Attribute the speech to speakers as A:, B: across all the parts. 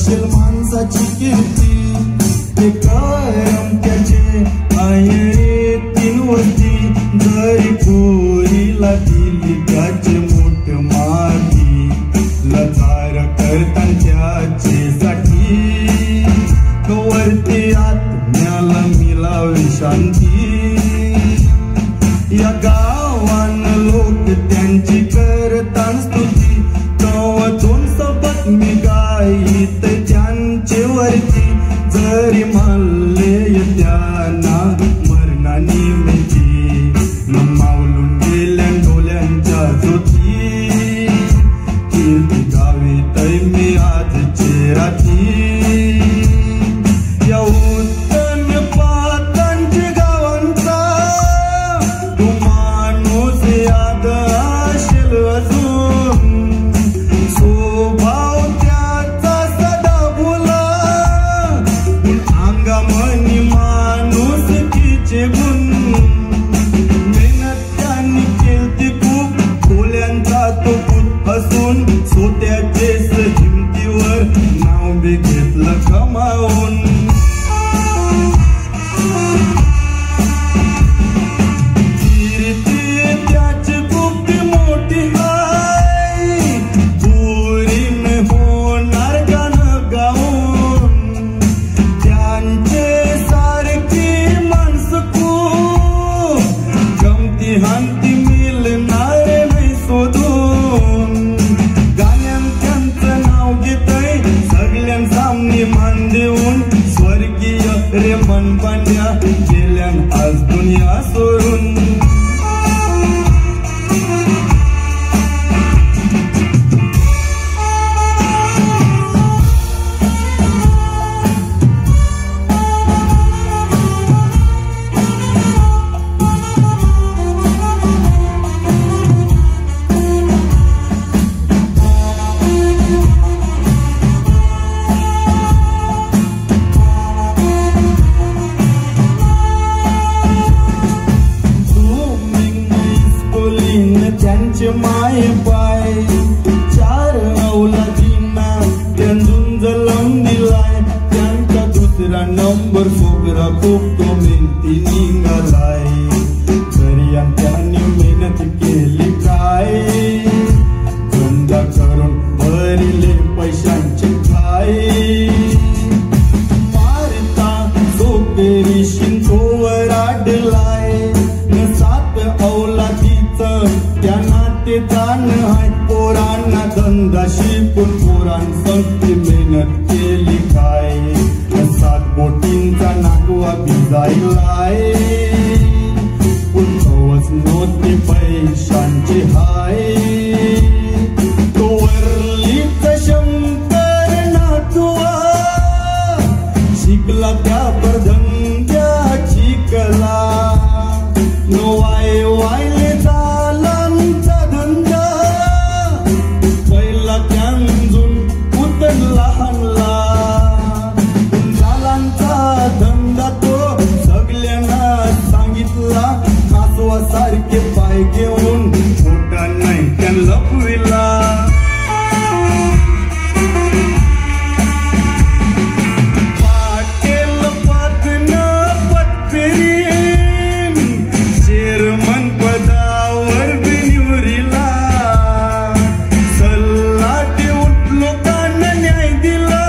A: करशील माणसाची कीर्ती ते कायम त्याचे आहे 3 वस्ती जरी पोरीला दिली त्याचे मोठ माती लचार करतान त्याचे साठी वरती आत्म्याला मिळावी शांती या गावान लोक त्यांची करतान स्तुती कवतून सबक मी गाईत त्यांचे वरती जरी मानले त्यांना मरणानी मिठी मावलून गेल्या डोल्यांच्या ज्योती कीर्ती गावी तै मी आजचे राती या उत्तम पातांच्या गावांचा तू माणूस याद असेल अजून स्वभाव त्याचा सदा बोला अंगामनी माणूस तिचे गुण मेहनत त्यांनी केलती खूप खोल्यांचा तो पूत असून सोत्याचे हिमतीवर नाव बी घेतलं कमावून कीर्ती त्याची खूप मोठी आहे पुरीन होणार गाणं गाऊन त्यांचे सारखी माणसं खूप गमती हांती मिळणार नाही शोधून गाण्यात त्यांचं नाव घेतय सगळ्यांसामने मान देऊन स्वर्गीय रे मन पांड्या गेल्यान आज दुनिया सोडून त्यांचे माय पाय 4 औलादींना त्यांजून जलम दिलाय त्यांचा दुसरा नंबर सोगरा खूप तो मेहनती निघालाय तरी त्यांनी मेहनत केली काय धंदा करून भरले पैशांचे काय मारता सोपेरी शिंकोवर आडलाय 7 औलादीचं त्यांना ते जाण आहे पोरांना धंदा शिकून पोरांसंगती मेहनत केली काय 7 बोटींचा नागवा भिजायलाय उठवच नव्हते पैशांचे हाय तो वरलीच शंकर नातवा शिकला त्या धंद्याची कला वाय वायले चालांचा धंदा पहिला त्यांजून उतन लहानला चालांचा धंदा तो सगळ्यांना सांगितला कासवासारखे पाय घेऊन मोठा नाही त्या लपविला पाटेल पातन पत्तरी पदावर बिनिवरीला सल्लाटी उठलो कान न्याय दिला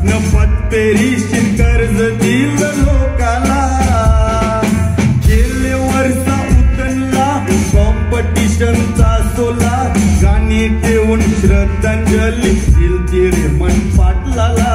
A: न पत्तेरीशी कर्ज दिलं लोकाला गेले वर्षा उतरला कॉम्पिटिशनचा सोला गाणी ठेवून श्रद्धांजली दिलती रे मन पाटलाला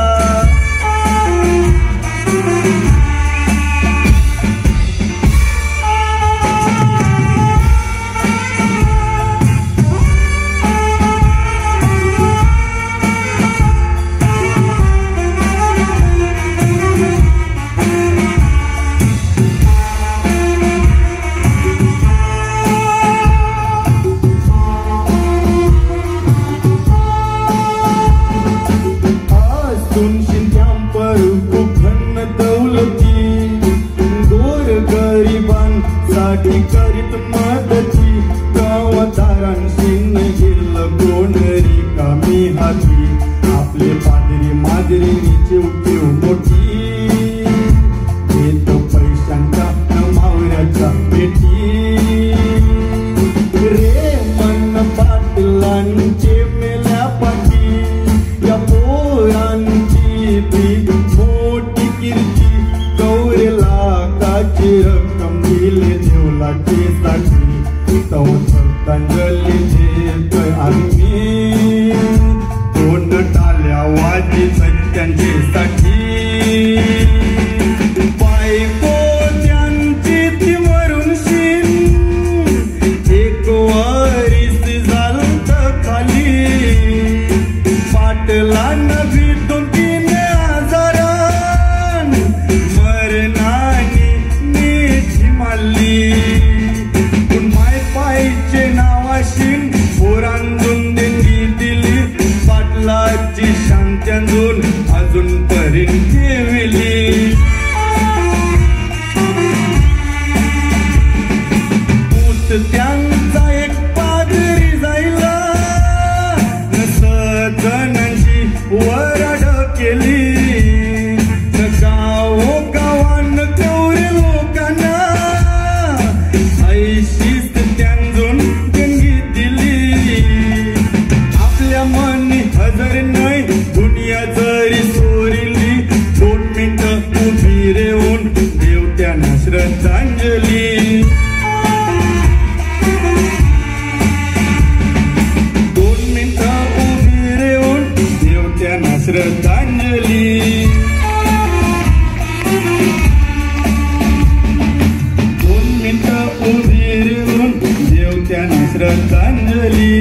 A: माझी रक्कम दिली देवला केसाठी तो श्रद्धांजली देतोय आम्ही दोन टाल्या वाजीत त्यांच्यासाठी बायको त्यांची ती मरुनशीन एक वारीस झालत खाली पाटलांना भेटून तीन आजारान मरणाने मीठी मारली पण माय पायचे नावाशीन पोरांजून देणगी दिली पाटलाची शांत्यांजून अजूनपर्यंत ठेवली पूत त्यांचा एक पादरी जायला जणांची वराड केली गावोगावान कवरे लोकांना ऐशीच त्यांजून देणगी दिली आपल्या मनी हजर नाही दुनिया जरी सोरिली 2 मिनिटं उभी रेवून देव त्यांना श्रद्धांजली 2 मिनिटं उभी रेवून देव त्यांना श्रद्धांजली 2 मिनिटं उभी रेवून देव त्यांना श्रद्धांजली